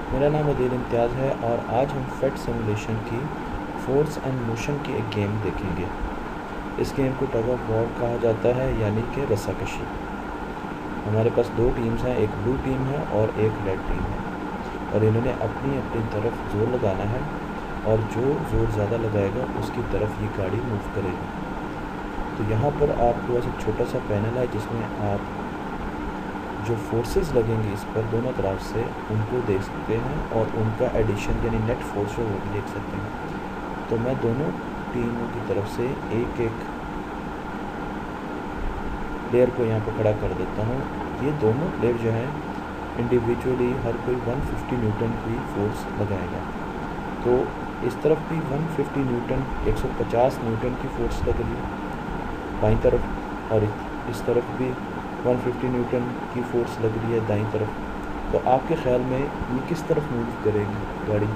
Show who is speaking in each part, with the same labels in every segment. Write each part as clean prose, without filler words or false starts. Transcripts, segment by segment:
Speaker 1: मेरा नाम अदील इम्तियाज़ है और आज हम फेट सिमुलेशन की फोर्स एंड मोशन की एक गेम देखेंगे। इस गेम को टग ऑफ वॉर कहा जाता है, यानी कि रस्साकशी। हमारे पास दो टीम्स हैं, एक ब्लू टीम है और एक रेड टीम है, और इन्होंने अपनी अपनी तरफ ज़ोर लगाना है और जो ज़ोर ज़्यादा लगाएगा उसकी तरफ ये गाड़ी मूव करेगी। तो यहाँ पर आपके पास एक छोटा सा पैनल है जिसमें आप जो फोर्सेस लगेंगे इस पर दोनों तरफ से उनको देख सकते हैं और उनका एडिशन यानी नेट फोर्स है वो भी देख सकते हैं। तो मैं दोनों टीमों की तरफ से एक एक प्लेयर को यहाँ पर खड़ा कर देता हूँ। ये दोनों प्लेयर जो हैं इंडिविजुअली हर कोई 150 न्यूटन की फोर्स लगाएगा। तो इस तरफ भी 150 न्यूटन 150 न्यूटन की फोर्स लग रही है बाईं तरफ, और इस तरफ भी 150 न्यूटन की फोर्स लग रही है दाईं तरफ। तो आपके ख्याल में ये किस तरफ मूव करेगी गाड़ी?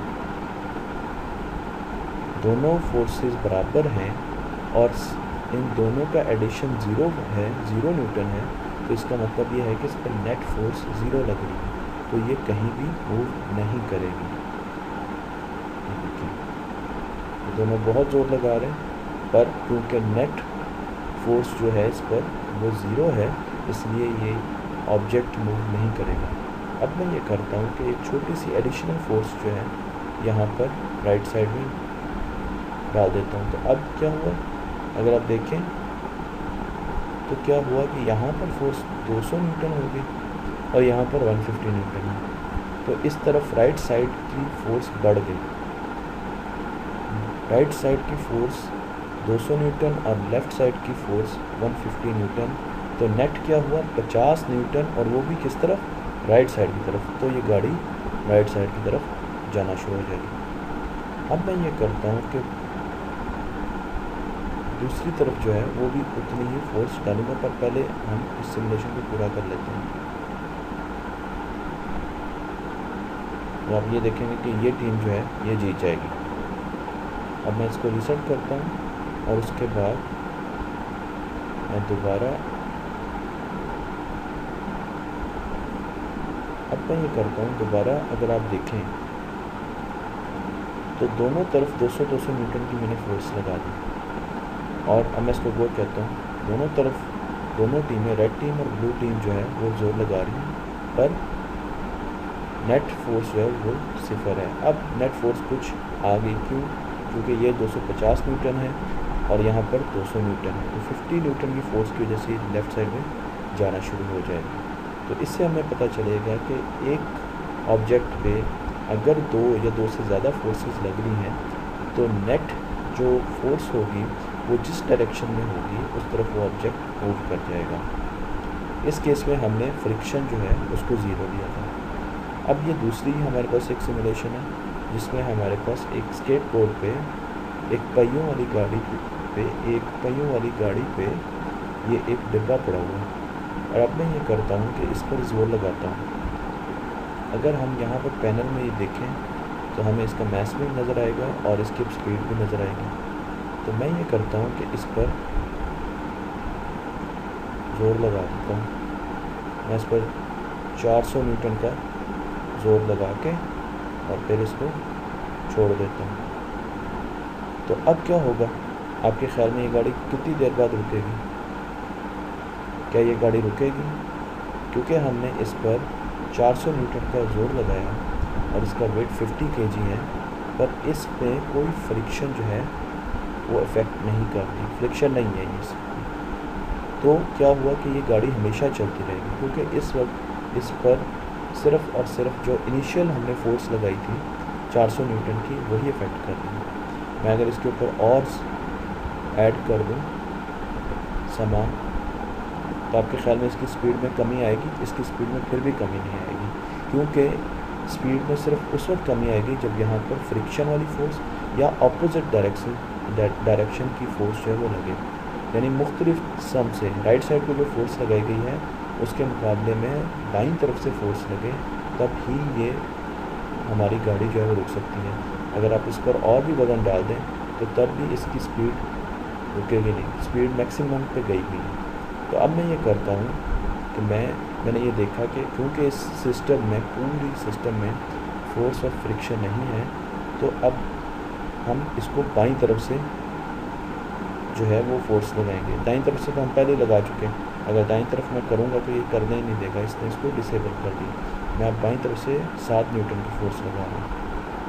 Speaker 1: दोनों फोर्सेस बराबर हैं और इन दोनों का एडिशन ज़ीरो है, 0 न्यूटन है। तो इसका मतलब ये है कि इस पर नेट फोर्स 0 लग रही है, तो ये कहीं भी मूव नहीं करेगी। ये दोनों बहुत ज़ोर लगा रहे हैं, पर क्योंकि नेट फोर्स जो है इस पर वो 0 है, इसलिए ये ऑब्जेक्ट मूव नहीं करेगा। अब मैं ये करता हूँ कि एक छोटी सी एडिशनल फोर्स जो है यहाँ पर राइट साइड में डाल देता हूँ। तो अब क्या हुआ, अगर आप देखें तो क्या हुआ कि यहाँ पर फोर्स 200 न्यूटन होगी और यहाँ पर 150 न्यूटन है। तो इस तरफ राइट साइड की फोर्स बढ़ गई। राइट साइड की फोर्स 200 न्यूटन और लेफ़्ट साइड की फोर्स 150 न्यूटन। तो नेट क्या हुआ, 50 न्यूटन, और वो भी किस तरफ, राइट साइड की तरफ। तो ये गाड़ी राइट साइड की तरफ जाना शुरू हो जाएगी। अब मैं ये करता हूँ कि दूसरी तरफ जो है वो भी उतनी ही फोर्स डालूंगा, पर पहले हम इस सिमुलेशन को पूरा कर लेते हैं। तो आप ये देखेंगे कि ये टीम जो है ये जीत जाएगी। अब मैं इसको रीसेट करता हूँ और उसके बाद मैं दोबारा ये करता हूँ दोबारा। अगर आप देखें तो दोनों तरफ 200-200 न्यूटन की मैंने फोर्स लगा दी, और अब मैं इसको गौर कहता हूँ। दोनों तरफ दोनों टीमें, रेड टीम और ब्लू टीम जो है वो ज़ोर लगा रही हैं, पर नेट फोर्स जो है वो 0 है। अब नेट फोर्स कुछ आ गई, क्यों? क्योंकि ये 250 न्यूटन है और यहाँ पर 200 न्यूटन है। तो 50 न्यूटन की फोर्स की वजह से लेफ़्ट साइड में जाना शुरू हो जाएगी। तो इससे हमें पता चलेगा कि एक ऑब्जेक्ट पे अगर 2 या 2 से ज़्यादा फोर्सेस लग रही हैं तो नेट जो फोर्स होगी वो जिस डायरेक्शन में होगी उस तरफ वो ऑब्जेक्ट मूव कर जाएगा। इस केस में हमने फ्रिक्शन जो है उसको 0 लिया था। अब ये दूसरी हमारे पास एक सिमुलेशन है जिसमें हमारे पास एक स्केट बोर्ड पे एक पहियों वाली गाड़ी पे ये एक डिब्बा पड़ा हुआ है, और अब मैं ये करता हूँ कि इस पर ज़ोर लगाता हूँ। अगर हम यहाँ पर पैनल में ये देखें तो हमें इसका मास भी नज़र आएगा और इसकी स्पीड भी नज़र आएगी। तो मैं ये करता हूँ कि इस पर ज़ोर लगा देता हूँ। मैं इस पर 400 न्यूटन का ज़ोर लगा के और फिर इसको छोड़ देता हूँ। तो अब क्या होगा, आपके ख्याल में ये गाड़ी कितनी देर बाद रुकेगी? क्या ये गाड़ी रुकेगी? क्योंकि हमने इस पर 400 न्यूटन का ज़ोर लगाया और इसका वेट 50 kg है, पर इस पे कोई फ्रिक्शन जो है वो इफ़ेक्ट नहीं कर रही, फ्रिक्शन नहीं है इस। तो क्या हुआ कि ये गाड़ी हमेशा चलती रहेगी, क्योंकि इस वक्त इस पर सिर्फ़ और सिर्फ जो इनिशियल हमने फोर्स लगाई थी 400 न्यूटन की वही इफ़ेक्ट कर रही है। मैं अगर इसके ऊपर और ऐड कर दूँ सामान, तो आपके ख्याल में इसकी स्पीड में कमी आएगी? इसकी स्पीड में फिर भी कमी नहीं आएगी, क्योंकि स्पीड में सिर्फ उस वक्त कमी आएगी जब यहाँ पर फ्रिक्शन वाली फोर्स या अपोजिट डायरेक्शन की फोर्स जो है वो लगे। यानी मुख्तलिफ सम से राइट साइड को जो फोर्स लगाई गई है उसके मुकाबले में दाईं तरफ से फोर्स लगे, तब ही ये हमारी गाड़ी जो है वो रुक सकती है। अगर आप इस पर और भी वज़न डाल दें तो तब भी इसकी स्पीड रुकेगी नहीं, स्पीड मैक्सिमम पे गई हुई है। तो अब मैं ये करता हूँ कि मैंने ये देखा कि क्योंकि इस सिस्टम में पूरी सिस्टम में फोर्स ऑफ फ्रिक्शन नहीं है, तो अब हम इसको बाईं तरफ से जो है वो फोर्स लगाएंगे। दाईं तरफ से तो हम पहले लगा चुके हैं, अगर दाईं तरफ मैं करूँगा तो ये करने ही नहीं देगा, इसने इसको डिसेबल कर दिया। मैं अब बाईं तरफ से 7 न्यूटन की फोर्स लगा रहा हूँ।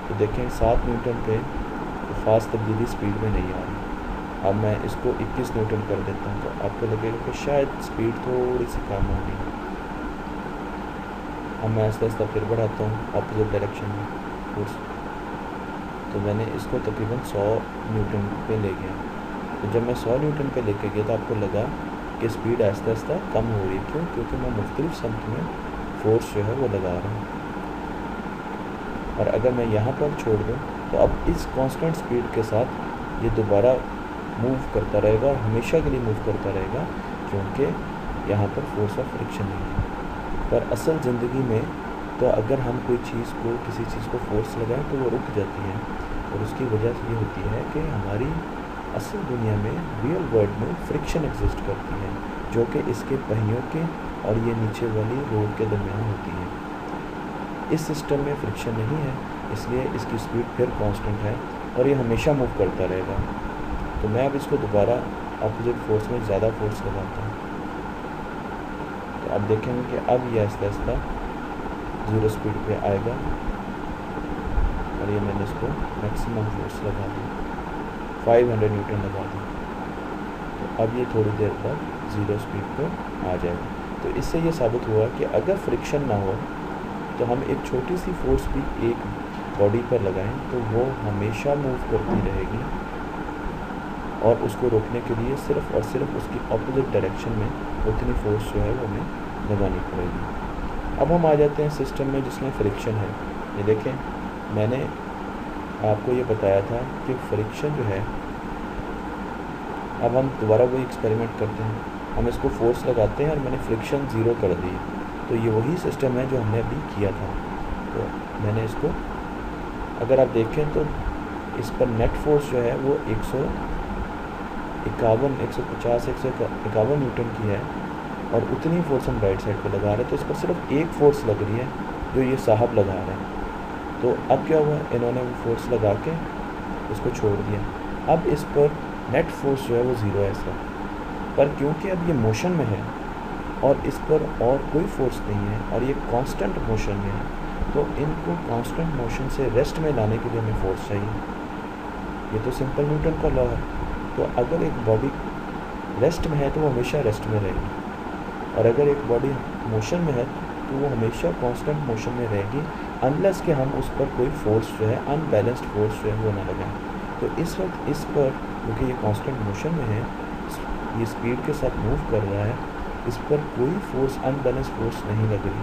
Speaker 1: तो देखें 7 न्यूटन पे तो फास्ट तब्दीली स्पीड में नहीं आ रही। अब मैं इसको 21 न्यूटन कर देता हूँ, तो आपको लगेगा कि शायद स्पीड थोड़ी सी कम होगी। अब मैं आहिस्ता आहिस्ता फिर बढ़ाता हूँ अपोजिट डायरेक्शन में फोर्स। तो मैंने इसको तकरीबन 100 न्यूटन पे ले गया। तो जब मैं 100 न्यूटन पे लेके गया तो आपको लगा कि स्पीड आहिस्ता आहिस्ता कम हो रही है। क्यों? क्योंकि मैं मुख्तलिफ समत में फोर्स जो है वो लगा रहा हूँ। और अगर मैं यहाँ पर छोड़ दूँ तो अब इस कांस्टेंट स्पीड के साथ ये दोबारा मूव करता रहेगा और हमेशा के लिए मूव करता रहेगा, क्योंकि यहाँ पर फोर्स ऑफ फ्रिक्शन नहीं है। पर असल ज़िंदगी में तो अगर हम कोई चीज़ को, किसी चीज़ को फोर्स लगाएं तो वो रुक जाती है, और उसकी वजह ये होती है कि हमारी असल दुनिया में, रियल वर्ल्ड में फ्रिक्शन एग्जिस्ट करती है, जो कि इसके पहियों के और ये नीचे वाली रोड के दरमियान होती है। इस सिस्टम में फ्रिक्शन नहीं है, इसलिए इसकी स्पीड फिर कांस्टेंट है और ये हमेशा मूव करता रहेगा। तो मैं अब इसको दोबारा अपोजिट फोर्स में ज़्यादा फोर्स लगाता हूँ। तो अब देखेंगे कि अब ये आहिस्ता आहिस्ता 0 स्पीड पे आएगा, और ये मैंने इसको मैक्सिमम फोर्स लगा दी, 500 न्यूटन लगा दी। तो अब ये थोड़ी देर बाद 0 स्पीड पे आ जाएगा। तो इससे ये साबित हुआ कि अगर फ्रिक्शन ना हो तो हम एक छोटी सी फोर्स भी एक बॉडी पर लगाएं तो वो हमेशा मूव करती रहेगी, और उसको रोकने के लिए सिर्फ़ और सिर्फ उसकी ऑपोजिट डायरेक्शन में उतनी फोर्स जो है वो हमें लगानी पड़ेगी। अब हम आ जाते हैं सिस्टम में जिसमें फ्रिक्शन है। ये देखें, मैंने आपको ये बताया था कि फ्रिक्शन जो है, अब हम दोबारा वही एक्सपेरिमेंट करते हैं। हम इसको फोर्स लगाते हैं और मैंने फ्रिक्शन 0 कर दी। तो ये वही सिस्टम है जो हमने अभी किया था। तो मैंने इसको, अगर आप देखें तो इस पर नेट फोर्स जो है वो 151, 150, 151 न्यूटन की है, और उतनी फोर्स हम राइट साइड पे लगा रहे हैं। तो इस पर सिर्फ एक फ़ोर्स लग रही है जो ये साहब लगा रहे हैं। तो अब क्या हुआ, इन्होंने वो फोर्स लगा के इसको छोड़ दिया। अब इस पर नेट फोर्स जो है वो 0 है इस वक्त, पर क्योंकि अब ये मोशन में है और इस पर और कोई फोर्स नहीं है और ये कांस्टेंट मोशन में है, तो इनको कांस्टेंट मोशन से रेस्ट में लाने के लिए हमें फोर्स चाहिए। ये तो सिंपल न्यूटन का लॉ है। तो अगर एक बॉडी रेस्ट में है तो वो हमेशा रेस्ट में रहेगी, और अगर एक बॉडी मोशन में है तो वो हमेशा कांस्टेंट मोशन में रहेगी, अनलेस कि हम उस पर कोई फोर्स जो है, अनबैलेंस्ड फोर्स जो है वो ना लगाएं। तो इस वक्त इस पर, क्योंकि ये कांस्टेंट मोशन में है, ये स्पीड के साथ मूव कर रहा है, इस पर कोई फोर्स, अनबैलेंस फोर्स नहीं लग रही,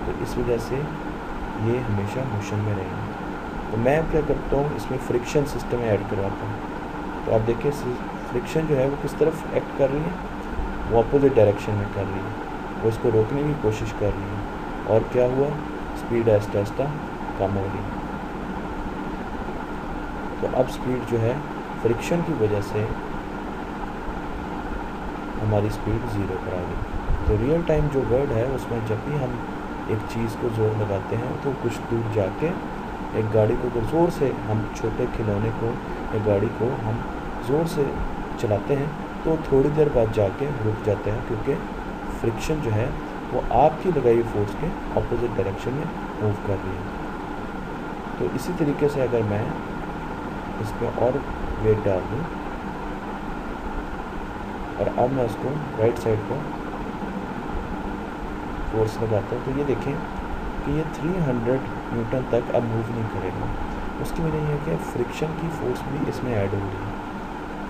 Speaker 1: तो इस वजह से ये हमेशा मोशन में रहेगी। तो मैं क्या करता हूँ, इसमें फ्रिक्शन सिस्टम ऐड करवाता हूँ। तो आप देखिए फ्रिक्शन जो है वो किस तरफ एक्ट कर रही है, वो अपोजिट डायरेक्शन में कर रही है, वो इसको रोकने की कोशिश कर रही है, और क्या हुआ, स्पीड आहिस्ता आहिस्ता कम हो रही। तो अब स्पीड जो है फ्रिक्शन की वजह से हमारी स्पीड 0 पर आ गई। तो रियल टाइम जो वर्ड है उसमें जब भी हम एक चीज़ को ज़ोर लगाते हैं तो कुछ दूर जाके एक गाड़ी को अगर ज़ोर से, हम छोटे खिलौने को या गाड़ी को हम ज़ोर से चलाते हैं तो थोड़ी देर बाद जाके रुक जाते हैं, क्योंकि फ्रिक्शन जो है वो आपकी लगाई हुई फोर्स के ऑपोजिट डायरेक्शन में मूव कर रही है। तो इसी तरीके से अगर मैं इस पर और वेट डाल दूँ और अब मैं उसको राइट साइड पर फोर्स लगाता हूँ, तो ये देखें कि ये 300 न्यूटन तक अब मूव नहीं करेगा। उसकी वजह यह है कि फ्रिक्शन की फ़ोर्स भी इसमें ऐड हो रही है।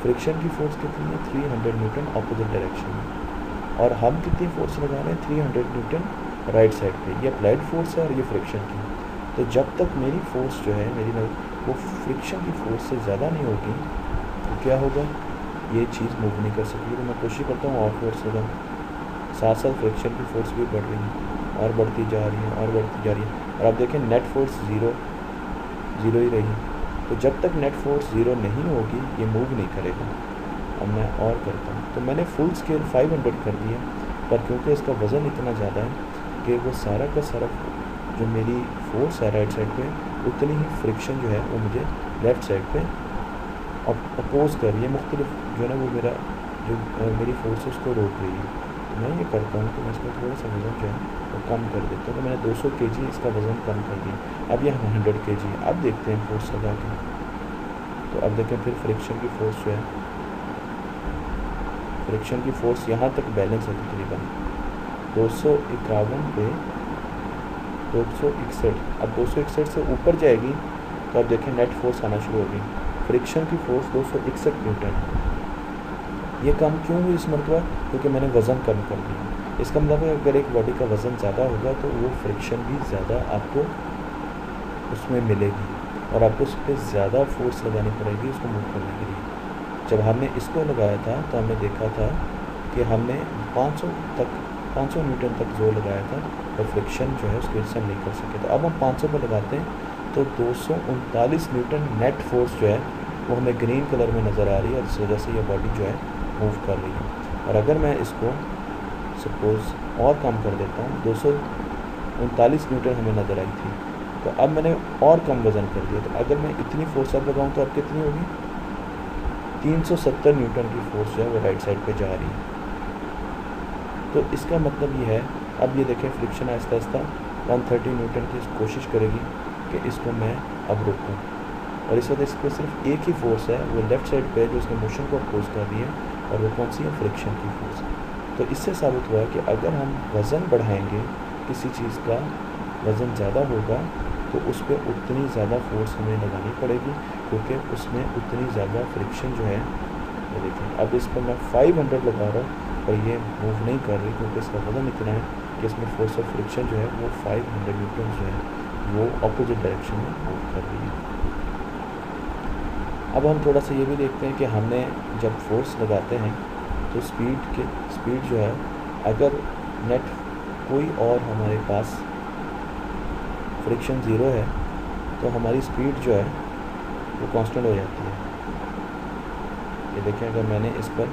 Speaker 1: फ्रिक्शन की फ़ोर्स कितनी है, 300 न्यूटन अपोजिट डायरेक्शन में, और हम कितनी फ़ोर्स लगा रहे हैं, 300 न्यूटन राइट साइड पे। ये अप्लाइड फोर्स है और ये फ्रिक्शन की। तो जब तक मेरी फ़ोर्स जो है, मेरी वो फ्रिक्शन की फ़ोर्स से ज़्यादा नहीं होगी तो क्या होगा, ये चीज़ मूव नहीं कर सकती। तो मैं कोशिश करता हूँ और फोर्स लगाऊँ, साथ साथ फ्रिक्शन की फ़ोर्स भी बढ़ रही है और बढ़ती जा रही है और बढ़ती जा रही है। और आप देखें नेट फोर्स 0 ही रही। तो जब तक नेट फोर्स 0 नहीं होगी ये मूव नहीं करेगा। अब मैं और करता हूँ, तो मैंने फुल स्केल 500 कर दिया, पर क्योंकि इसका वज़न इतना ज़्यादा है कि वो सारा का सारा जो मेरी फोर्स है राइट साइड पे, उतनी ही फ्रिक्शन जो है वो मुझे लेफ़्ट साइड पे अपोज कर रही है। मुख्तलिफ जो है ना वो मेरा जो मेरी फोर्स है उसको रोक रही है। तो मैं ये करता हूँ कि मैं इसका थोड़ा सा वज़न जो है वो कम कर देता हूँ। तो मैंने 200 kg इसका वज़न कम कर दिया। अब ये 100 kg। अब देखते हैं फोर्स लगा के। तो अब देखें फिर फ्रिक्शन की फ़ोर्स जो है, फ्रिक्शन की फ़ोर्स यहाँ तक बैलेंस है तकरीबन 251 पे 261। अब 261 से ऊपर जाएगी तो अब देखें नेट फोर्स आना शुरू होगी। फ्रिक्शन की फ़ोर्स 261 न्यूटन। ये कम क्यों हुई इस मरतबा? क्योंकि मैंने वज़न कम कर दिया। इसका मतलब है अगर एक बॉडी का वज़न ज़्यादा होगा तो वो फ्रिक्शन भी ज़्यादा आपको उसमें मिलेगी और आपको उस पर ज़्यादा फोर्स लगानी पड़ेगी उसको मूव करने के लिए। जब हमने इसको लगाया था तो हमने देखा था कि हमने 500 न्यूटन तक जोर लगाया था और फ्रिक्शन जो है उसकी वजह से हम नहीं कर सके। तो अब हम 500 पर लगाते हैं तो 239 न्यूटन नेट फोर्स जो है वो हमें ग्रीन कलर में नज़र आ रही है और इस वजह से ये बॉडी जो है मूव कर रही है। और अगर मैं इसको सपोज़ और कम कर देता हूँ, 239 न्यूटन हमें नज़र आई थी, तो अब मैंने और कम वज़न कर दिया। तो अगर मैं इतनी फोर्स अब लगाऊँ तो अब कितनी होगी? 370 न्यूटन की फोर्स जो है वो राइट साइड पे जा रही है। तो इसका मतलब ये है, अब ये देखें फ्रिक्शन आहिस्ता आहिस्ता 130 न्यूटन की कोशिश करेगी कि इसको मैं अब रोकूँ। और इस वक्त इस पर सिर्फ एक ही फोर्स है, वो लेफ़्ट साइड पे जो उसके मोशन को अपोज कर रही है, और वो कौन सी है? फ्रिक्शन की फोर्स। तो इससे साबित हुआ कि अगर हम वज़न बढ़ाएंगे, किसी चीज़ का वज़न ज़्यादा होगा तो उस पर उतनी ज़्यादा फोर्स हमें लगानी पड़ेगी, क्योंकि उसमें उतनी ज़्यादा फ्रिक्शन जो है। ये देखें अब इस पर मैं 500 लगा रहा हूँ और ये मूव नहीं कर रही क्योंकि इसका वज़न इतना है कि इसमें फोर्स ऑफ फ्रिक्शन जो है वो 500 न्यूटन जो है वो अपोजिट डायरेक्शन में मूव कर रही है। अब हम थोड़ा सा ये भी देखते हैं कि हमने जब फोर्स लगाते हैं तो स्पीड जो है, अगर नेट कोई और हमारे पास फ्रिक्शन ज़ीरो है तो हमारी स्पीड जो है वो कांस्टेंट हो जाती है। ये देखें अगर मैंने इस पर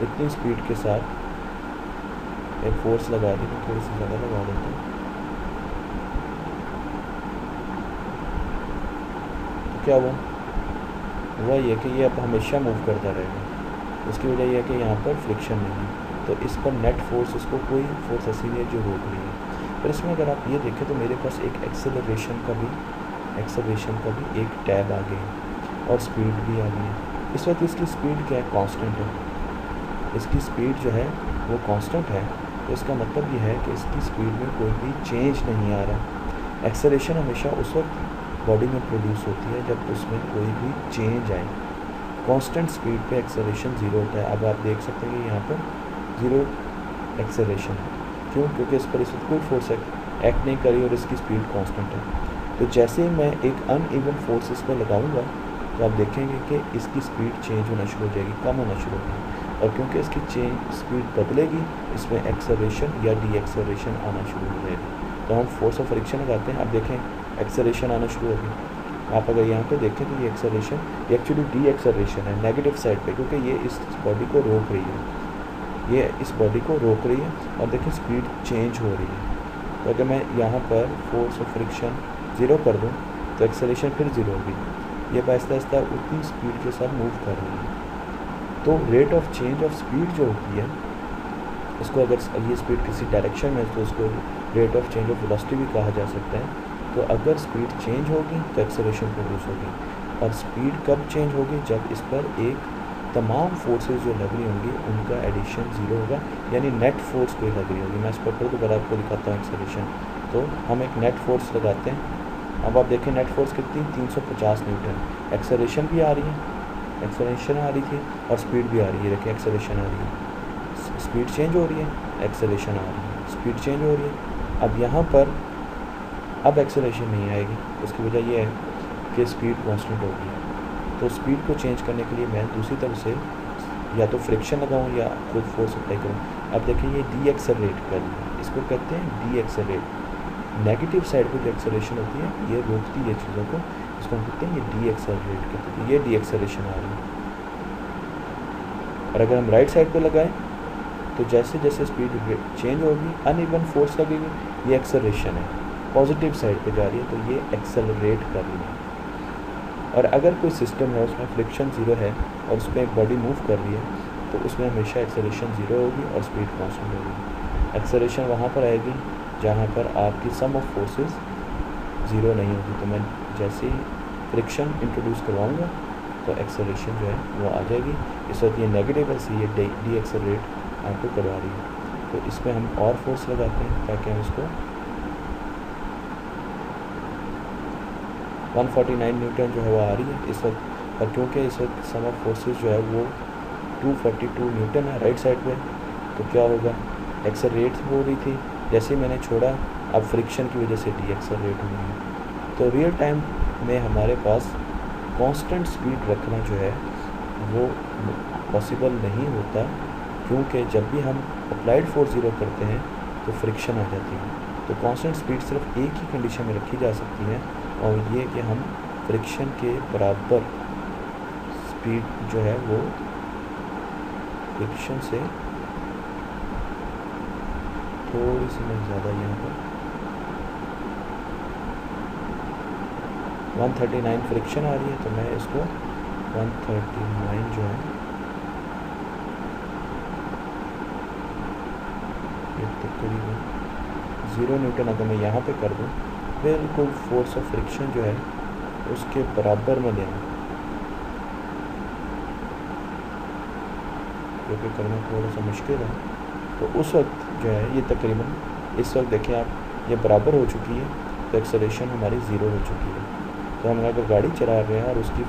Speaker 1: इतनी स्पीड के साथ एक फोर्स लगा दी, तो थोड़ी सी ज़्यादा लगा देता हूँ, तो क्या हुआ ये कि ये अब हमेशा मूव करता रहेगा। इसकी वजह यह है कि यहाँ पर फ्रिक्शन नहीं है, तो इस पर नेट फोर्स, इसको कोई फोर्स ऐसी नहीं है जो रोक रही है। पर इसमें अगर आप ये देखें तो मेरे पास एक एक्सेलरेशन का भी एक टैब आ गई और स्पीड भी आ गई है। इस वक्त इसकी स्पीड क्या है? कांस्टेंट है। इसकी स्पीड जो है वो कांस्टेंट है, तो इसका मतलब ये है कि इसकी स्पीड में कोई भी चेंज नहीं आ रहा। एक्सेलरेशन हमेशा उस वक्त बॉडी में प्रोड्यूस होती है जब उसमें कोई भी चेंज आए। कांस्टेंट स्पीड पे एक्सेलरेशन ज़ीरो होता है। अब आप देख सकते हैं कि यहाँ पर ज़ीरो एक्सेलरेशन है। क्यों? क्योंकि इस पर इस वक्त कोई फोर्स एक्ट नहीं करी और इसकी स्पीड कांस्टेंट है। तो जैसे ही मैं एक अनइवन फोर्स इस पर लगाऊंगा तो आप देखेंगे कि इसकी स्पीड चेंज होना शुरू हो जाएगी, कम होना शुरू होगी, और क्योंकि इसकी स्पीड बदलेगी, इसमें एक्सेलरेशन या डी एक्सेलरेशन आना शुरू हो जाएगी। तो हम फोर्स ऑफ फ्रिक्शन लगाते हैं, अब देखें एक्सेलरेशन आना शुरू होगी। आप अगर यहाँ पे देखें तो ये एक्सेलरेशन एक्चुअली डी एक्सेलरेशन है नेगेटिव साइड पे, क्योंकि ये इस बॉडी को रोक रही है, ये इस बॉडी को रोक रही है, और देखिए स्पीड चेंज हो रही है। तो अगर मैं यहाँ पर फोर्स ऑफ फ्रिक्शन ज़ीरो कर दूँ तो एक्सेलरेशन फिर ज़ीरो होगी। ये आहिस्ता आहिस्ता उतनी स्पीड के साथ मूव कर रही है। तो rate of change of speed जो होती है, इसको अगर ये स्पीड किसी डायरेक्शन में तो उसको rate of change of velocity भी कहा जा सकता है। तो अगर स्पीड चेंज होगी तो एक्सेलरेशन प्रोड्यूस होगी, और स्पीड कब चेंज होगी? जब इस पर एक तमाम फोर्सेस जो लग रही होंगी उनका एडिशन ज़ीरो होगा, यानी नेट फोर्स कोई लग रही होगी। मैं इस पर फिर दोबारा आपको दिखाता हूँ एक्सेलरेशन। तो हम एक नेट फोर्स लगाते हैं। अब आप देखें नेट फोर्स कितनी? 350 न्यूटन। एक्सेलरेशन भी आ रही है, एक्सेलरेशन आ रही थी और स्पीड भी आ रही है। देखिए एक्सेलरेशन आ रही है, स्पीड चेंज हो रही है, एक्सेलरेशन आ रही है, स्पीड चेंज हो रही है। अब यहाँ पर अब एक्सेलरेशन नहीं आएगी, उसकी वजह यह है कि स्पीड कांस्टेंट होगी। तो स्पीड को चेंज करने के लिए मैं दूसरी तरफ से या तो फ्रिक्शन लगाऊँ या खुद फोर्स अप्लाई करूँ। अब देखिए ये डी एक्सेलरेट कर रही है, इसको कहते हैं डी एक्सेलरेट। नेगेटिव साइड पे जो एक्सेलरेशन होती है ये रोकती है चीज़ों को, इसको हम कहते हैं ये डी एक्सेलरेट करते हैं। ये डी एक्सेलरेशन आ रही है। और अगर हम राइट साइड पे लगाएं तो जैसे जैसे स्पीड चेंज होगी, अनइवन फोर्स लगेगी, ये एक्सेलरेशन है। पॉजिटिव साइड पे जा रही है, तो ये एक्सेलरेट कर रही है। और अगर कोई सिस्टम है उसमें फ्रिक्शन ज़ीरो है और उसमें एक बॉडी मूव कर रही है, तो उसमें हमेशा एक्सेलरेशन ज़ीरो होगी और स्पीड कांस्टेंट होगी। एक्सेलरेशन वहाँ पर आएगी जहाँ पर आपकी सम ऑफ फोर्सेस ज़ीरो नहीं होगी। तो मैं जैसे ही फ्रिक्शन इंट्रोड्यूस करवाऊँगा तो एक्सेलरेशन जो है वो आ जाएगी। इस वक्त ये नेगेटिव है, इसलिए ये डी एक्सेलरेट आपको करवा रही है। तो इसमें हम और फोर्स लगाते हैं ताकि हम इसको 149 न्यूटन जो है वो आ रही है इस वक्त। और क्योंकि इस वक्त सम ऑफ फोर्सेस जो है वो 242 न्यूटन है राइट साइड पे, तो क्या होगा, एक्सेलरेट हो रही थी, जैसे ही मैंने छोड़ा अब फ्रिक्शन की वजह से डी एक्सेलरेट हो रही है। तो रियल टाइम में हमारे पास कांस्टेंट स्पीड रखना जो है वो पॉसिबल नहीं होता, क्योंकि जब भी हम अप्लाइड फोर्स ज़ीरो करते हैं तो फ्रिक्शन आ जाती है। तो कांस्टेंट स्पीड सिर्फ एक ही कंडीशन में रखी जा सकती है, और ये कि हम फ्रिक्शन के बराबर स्पीड जो है वो फ्रिक्शन से थोड़ी सी मैं ज़्यादा यहाँ पर 139 फ्रिक्शन आ रही है, तो मैं इसको 139 जो है ये तकरीबन 0 न्यूटन अगर मैं यहाँ पे कर दूँ, बिल्कुल फोर्स ऑफ फ्रिक्शन जो है उसके बराबर में लेना, जो कि करना थोड़ा सा मुश्किल है। तो उस वक्त जो है ये तकरीबन इस वक्त देखें आप ये बराबर हो चुकी है, तो एक्सेलरेशन हमारी ज़ीरो हो चुकी है। तो हम अगर गाड़ी चला रहे हैं और उसकी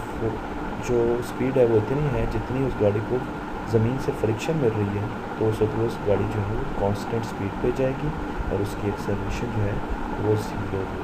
Speaker 1: जो स्पीड है वो इतनी है जितनी उस गाड़ी को ज़मीन से फ्रिक्शन मिल रही है, तो उस वक्त उस गाड़ी जो है वो कांस्टेंट स्पीड पे जाएगी और उसकी एक्सेलरेशन जो है वो ज़ीरो होगी।